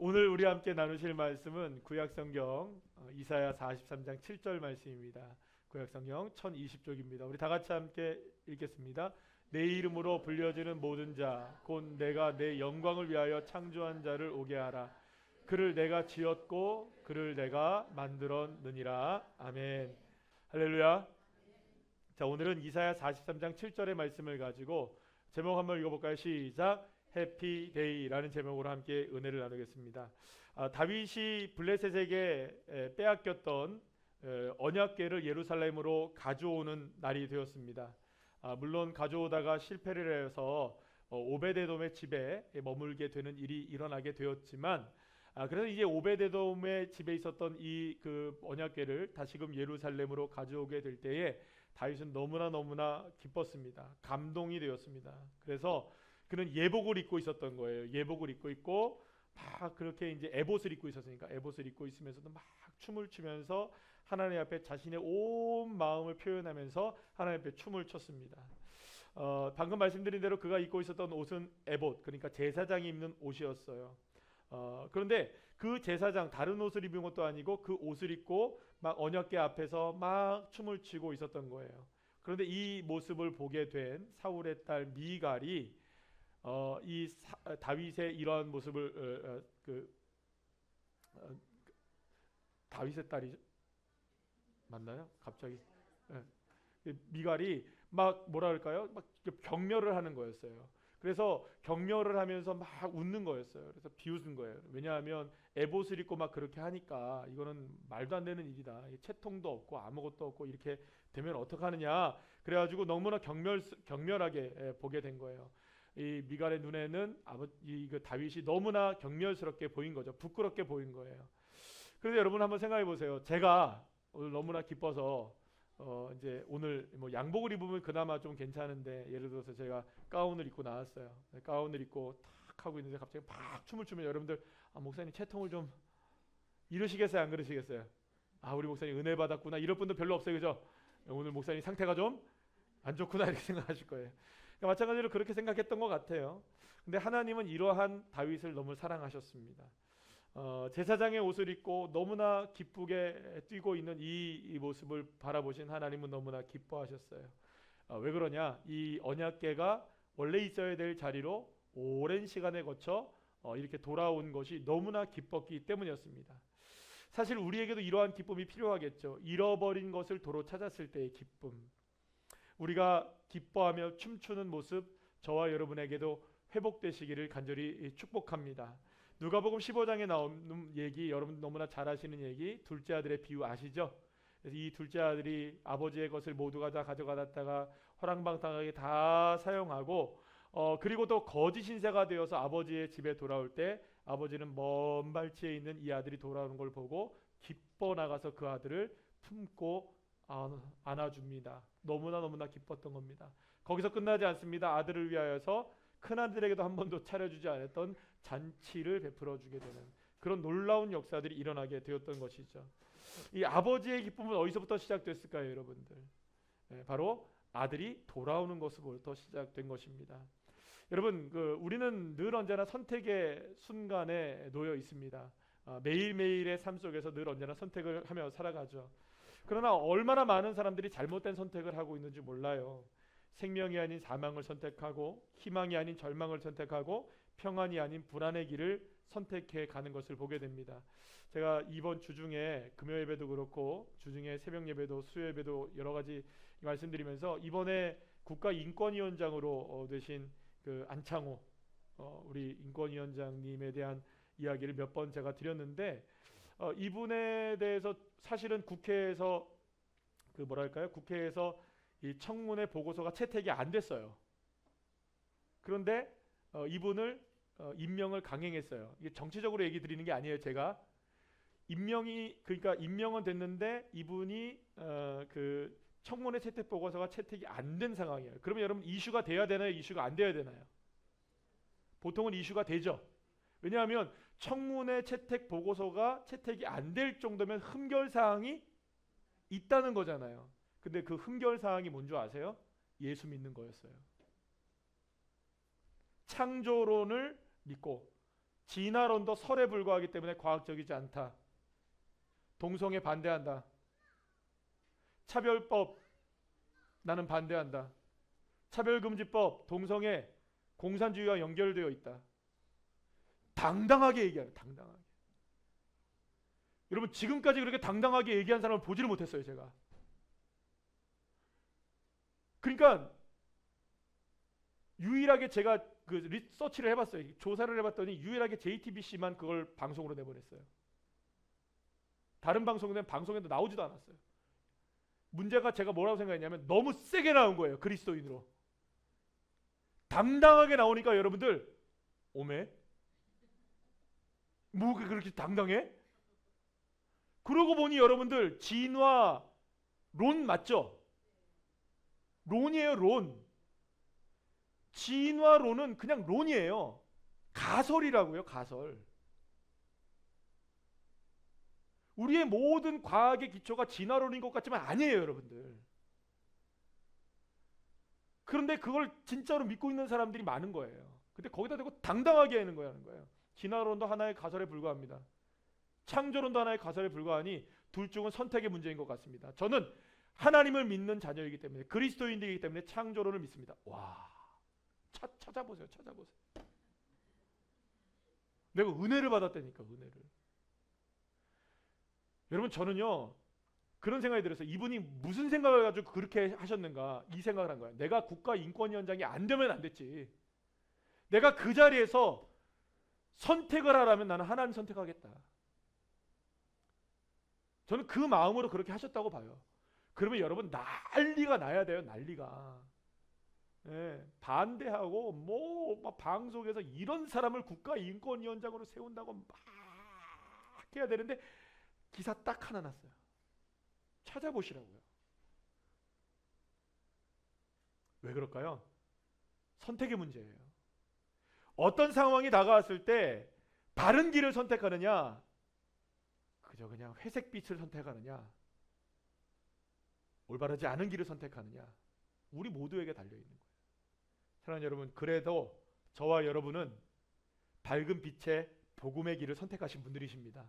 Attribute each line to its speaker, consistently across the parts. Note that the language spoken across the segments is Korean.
Speaker 1: 오늘 우리 함께 나누실 말씀은 구약성경 이사야 43장 7절 말씀입니다. 구약성경 1020쪽입니다. 우리 다 같이 함께 읽겠습니다. 내 이름으로 불려지는 모든 자, 곧 내가 내 영광을 위하여 창조한 자를 오게 하라. 그를 내가 지었고 그를 내가 만들었느니라. 아멘. 할렐루야. 자, 오늘은 이사야 43장 7절의 말씀을 가지고 제목 한번 읽어볼까요? 시작. 해피데이라는 제목으로 함께 은혜를 나누겠습니다. 다윗이 블레셋에게 빼앗겼던 언약궤를 예루살렘으로 가져오는 날이 되었습니다. 물론 가져오다가 실패를 해서 오베데돔의 집에 머물게 되는 일이 일어나게 되었지만, 그래서 이제 오베데돔의 집에 있었던 이 그 언약궤를 다시금 예루살렘으로 가져오게 될 때에 다윗은 너무나 기뻤습니다. 감동이 되었습니다. 그래서 그는 예복을 입고 있었던 거예요. 예복을 입고 있고 막 그렇게 이제 에봇을 입고 있었으니까 에봇을 입고 있으면서도 막 춤을 추면서 하나님 앞에 자신의 온 마음을 표현하면서 하나님 앞에 춤을 췄습니다. 방금 말씀드린 대로 그가 입고 있었던 옷은 에봇, 그러니까 제사장이 입는 옷이었어요. 그런데 그 제사장 다른 옷을 입은 것도 아니고 그 옷을 입고 막 언약궤 앞에서 막 춤을 추고 있었던 거예요. 그런데 이 모습을 보게 된 사울의 딸 미갈이 다윗의 이러한 모습을 어, 다윗의 딸이 맞나요? 갑자기 미갈이 막 뭐라 할까요? 막 경멸을 하는 거였어요. 그래서 경멸을 하면서 막 웃는 거였어요. 그래서 비웃은 거예요. 왜냐하면 에봇을 입고 막 그렇게 하니까 이거는 말도 안 되는 일이다. 채통도 없고 아무것도 없고 이렇게 되면 어떡하느냐. 그래가지고 너무나 경멸하게 보게 된 거예요. 이 미갈의 눈에는 그 다윗이 너무나 경멸스럽게 보인 거죠. 부끄럽게 보인 거예요. 그래서 여러분 한번 생각해 보세요. 제가 오늘 너무나 기뻐서 이제 오늘 뭐 양복을 입으면 그나마 좀 괜찮은데, 예를 들어서 제가 가운을 입고 나왔어요. 가운을 입고 탁 하고 있는데 갑자기 막 춤을 추면 여러분들 목사님 채통을 좀 이러시겠어요? 안 그러시겠어요? 우리 목사님 은혜 받았구나 이럴 분도 별로 없어요. 그죠? 오늘 목사님 상태가 좀 안 좋구나 이렇게 생각하실 거예요. 그러니까 마찬가지로 그렇게 생각했던 것 같아요. 근데 하나님은 이러한 다윗을 너무 사랑하셨습니다. 제사장의 옷을 입고 너무나 기쁘게 뛰고 있는 이 모습을 바라보신 하나님은 너무나 기뻐하셨어요. 왜 그러냐? 이 언약궤가 원래 있어야 될 자리로 오랜 시간에 거쳐 이렇게 돌아온 것이 너무나 기뻤기 때문이었습니다. 사실 우리에게도 이러한 기쁨이 필요하겠죠. 잃어버린 것을 도로 찾았을 때의 기쁨. 우리가 기뻐하며 춤추는 모습, 저와 여러분에게도 회복되시기를 간절히 축복합니다. 누가복음 15장에 나오는 얘기, 여러분 너무나 잘 아시는 얘기, 둘째 아들의 비유 아시죠? 그래서 이 둘째 아들이 아버지의 것을 모두가 다 가져가다가 허랑방탕하게 다 사용하고 그리고 또 거짓 신세가 되어서 아버지의 집에 돌아올 때 아버지는 먼 발치에 있는 이 아들이 돌아오는 걸 보고 기뻐 나가서 그 아들을 품고 안아줍니다. 너무나 기뻤던 겁니다. 거기서 끝나지 않습니다. 아들을 위하여서 큰아들에게도 한 번도 차려주지 않았던 잔치를 베풀어 주게 되는 그런 놀라운 역사들이 일어나게 되었던 것이죠. 이 아버지의 기쁨은 어디서부터 시작됐을까요, 여러분들? 바로 아들이 돌아오는 것으로부터 시작된 것입니다. 여러분, 우리는 늘 언제나 선택의 순간에 놓여 있습니다. 매일매일의 삶 속에서 늘 언제나 선택을 하며 살아가죠. 그러나 얼마나 많은 사람들이 잘못된 선택을 하고 있는지 몰라요. 생명이 아닌 사망을 선택하고 희망이 아닌 절망을 선택하고 평안이 아닌 불안의 길을 선택해 가는 것을 보게 됩니다. 제가 이번 주중에 금요 예배도 그렇고 주중에 새벽 예배도 수요 예배도 여러 가지 말씀드리면서 이번에 국가인권위원장으로 되신 그 안창호 우리 인권위원장님에 대한 이야기를 몇 번 제가 드렸는데 이분에 대해서 사실은 국회에서 국회에서 이 청문회 보고서가 채택이 안 됐어요. 그런데 이분을 임명을 강행했어요. 이게 정치적으로 얘기 드리는 게 아니에요. 제가 그러니까 임명은 됐는데 이분이 그 청문회 채택 보고서가 채택이 안 된 상황이에요. 그러면 여러분 이슈가 돼야 되나요? 이슈가 안 돼야 되나요? 보통은 이슈가 되죠. 왜냐하면 청문회 채택 보고서가 채택이 안 될 정도면 흠결 사항이 있다는 거잖아요. 근데 그 흠결 사항이 뭔지 아세요? 예수 믿는 거였어요. 창조론을 믿고 진화론도 설에 불과하기 때문에 과학적이지 않다. 동성애 반대한다. 차별법 나는 반대한다. 차별금지법, 동성애, 공산주의와 연결되어 있다. 당당하게 얘기하는, 당당하게. 여러분 지금까지 그렇게 당당하게 얘기한 사람을 보지를 못했어요, 제가. 그러니까 유일하게 제가 그 리서치를 해봤어요. 조사를 해봤더니 유일하게 JTBC만 그걸 방송으로 내보냈어요. 다른 방송에도 나오지도 않았어요. 문제가 제가 뭐라고 생각했냐면 너무 세게 나온 거예요. 그리스도인으로. 당당하게 나오니까 여러분들 오메? 뭐 그렇게 당당해? 그러고 보니 여러분들 진화 론 맞죠? 론이에요, 론. 진화론은 그냥 론이에요. 가설이라고요, 가설. 우리의 모든 과학의 기초가 진화론인 것 같지만 아니에요, 여러분들. 그런데 그걸 진짜로 믿고 있는 사람들이 많은 거예요. 근데 거기다 대고 당당하게 하는 거예요. 진화론도 하나의 가설에 불과합니다. 창조론도 하나의 가설에 불과하니 둘 중은 선택의 문제인 것 같습니다. 저는 하나님을 믿는 자녀이기 때문에, 그리스도인이기 때문에 창조론을 믿습니다. 와, 찾아보세요. 내가 은혜를 받았다니까, 은혜를. 여러분 저는요 그런 생각이 들었어요. 이분이 무슨 생각을 가지고 그렇게 하셨는가, 이 생각을 한 거야. 내가 국가인권위원장이 안 되면 안 됐지. 내가 그 자리에서 선택을 하라면 나는 하나님 선택하겠다. 저는 그 마음으로 그렇게 하셨다고 봐요. 그러면 여러분 난리가 나야 돼요. 난리가. 예, 반대하고 막 방송에서 이런 사람을 국가인권위원장으로 세운다고 막 해야 되는데 기사 딱 하나 났어요. 찾아보시라고요. 왜 그럴까요? 선택의 문제예요. 어떤 상황이 다가왔을 때 바른 길을 선택하느냐, 그저 그냥 회색빛을 선택하느냐, 올바르지 않은 길을 선택하느냐, 우리 모두에게 달려있는 거예요. 사랑하는 여러분, 그래도 저와 여러분은 밝은 빛의 복음의 길을 선택하신 분들이십니다.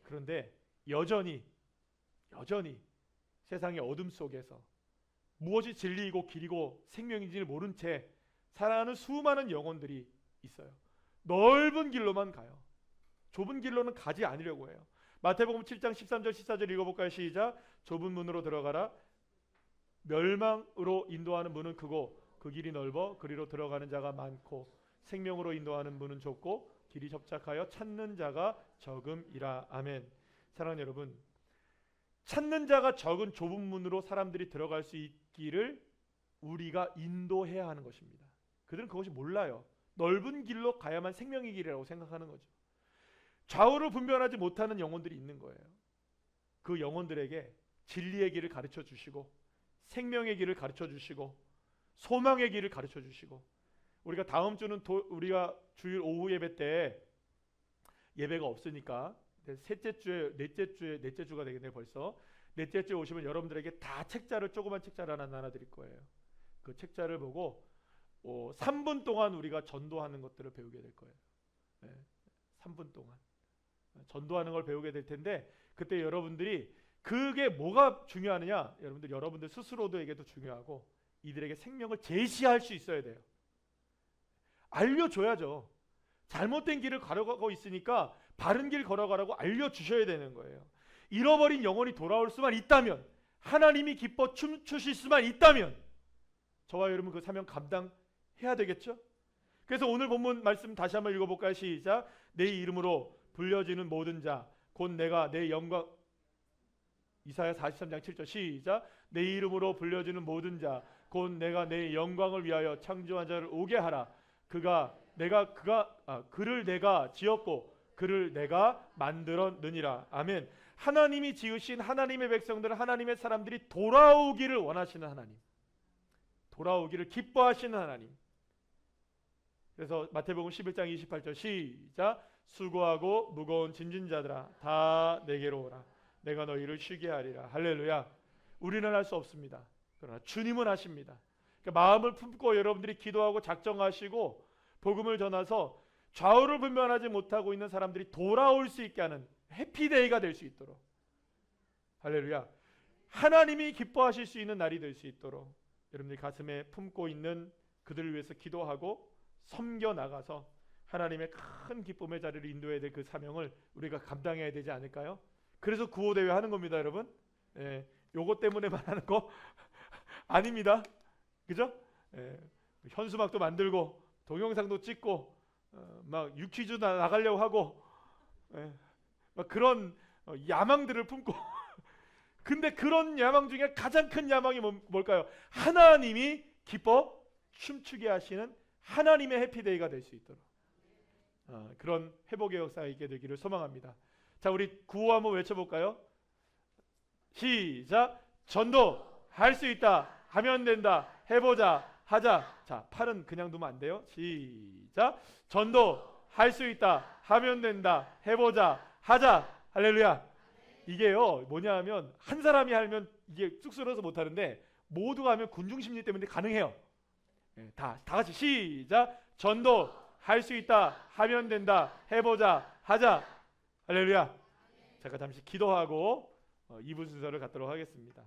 Speaker 1: 그런데 여전히 세상의 어둠 속에서 무엇이 진리이고 길이고 생명인지를 모른 채 살아가는 수많은 영혼들이 있어요. 넓은 길로만 가요. 좁은 길로는 가지 않으려고 해요. 마태복음 7장 13절 14절 읽어볼까요? 시작. 좁은 문으로 들어가라. 멸망으로 인도하는 문은 크고 그 길이 넓어 그리로 들어가는 자가 많고 생명으로 인도하는 문은 좁고 길이 협착하여 찾는 자가 적음이라. 아멘. 사랑하는 여러분, 찾는 자가 적은 좁은 문으로 사람들이 들어갈 수 있기를 우리가 인도해야 하는 것입니다. 그들은 그것이 몰라요. 넓은 길로 가야만 생명의 길이라고 생각하는 거죠. 좌우를 분별하지 못하는 영혼들이 있는 거예요. 그 영혼들에게 진리의 길을 가르쳐 주시고 생명의 길을 가르쳐 주시고 소망의 길을 가르쳐 주시고, 우리가 다음 주는 우리가 주일 오후 예배 때 예배가 없으니까 넷째 주가 되겠네요. 벌써 넷째 주에 오시면 여러분들에게 다 책자를, 조그만 책자를 하나 나눠드릴 거예요. 그 책자를 보고 3분 동안 우리가 전도하는 것들을 배우게 될 거예요. 3분 동안 전도하는 걸 배우게 될 텐데, 그때 여러분들이 그게 뭐가 중요하느냐, 여러분들 스스로도에게도 중요하고 이들에게 생명을 제시할 수 있어야 돼요. 알려줘야죠. 잘못된 길을 걸어가고 있으니까 바른 길 걸어가라고 알려주셔야 되는 거예요. 잃어버린 영혼이 돌아올 수만 있다면, 하나님이 기뻐 춤추실 수만 있다면 저와 여러분 그 사명 감당해야 되겠죠. 그래서 오늘 본문 말씀 다시 한번 읽어볼까요? 시작. 내 이름으로 불려지는 모든 자 곧 내가 내 영광. 이사야 43장 7절 시작. 내 이름으로 불려지는 모든 자 곧 내가 내 영광을 위하여 창조한 자를 오게 하라. 그를 내가 지었고 그를 내가 만들었느니라. 아멘. 하나님이 지으신 하나님의 백성들, 하나님의 사람들이 돌아오기를 원하시는 하나님, 돌아오기를 기뻐하시는 하나님. 그래서 마태복음 11장 28절 시작. 수고하고 무거운 짐진 자들아 다 내게로 오라. 내가 너희를 쉬게 하리라. 할렐루야. 우리는 할 수 없습니다. 그러나 주님은 하십니다. 그러니까 마음을 품고 여러분들이 기도하고 작정하시고 복음을 전해서 좌우를 분별하지 못하고 있는 사람들이 돌아올 수 있게 하는 해피데이가 될 수 있도록, 할렐루야, 하나님이 기뻐하실 수 있는 날이 될 수 있도록 여러분들이 가슴에 품고 있는 그들을 위해서 기도하고 섬겨 나가서 하나님의 큰 기쁨의 자리를 인도해야 될 그 사명을 우리가 감당해야 되지 않을까요? 그래서 구호대회 하는 겁니다, 여러분. 예, 요거 때문에만 하는 거 아닙니다. 그죠? 예, 현수막도 만들고 동영상도 찍고 막 유퀴즈 나가려고 하고 막 그런 야망들을 품고 근데 그런 야망 중에 가장 큰 야망이 뭘까요? 하나님이 기뻐 춤추게 하시는 하나님의 해피데이가 될 수 있도록 그런 회복의 역사가 있게 되기를 소망합니다. 자, 우리 구호 한번 외쳐볼까요? 시작. 전도 할 수 있다, 하면 된다, 해보자, 하자. 자, 팔은 그냥 두면 안 돼요. 시작. 전도 할 수 있다, 하면 된다, 해보자, 하자. 할렐루야. 이게요 뭐냐 하면 한 사람이 하면 이게 쑥스러워서 못하는데 모두가 하면 군중심리 때문에 가능해요. 다 같이 시작. 전도 할 수 있다, 하면 된다, 해보자, 하자. 할렐루야. 잠깐 잠시 기도하고 2부 순서를 갖도록 하겠습니다.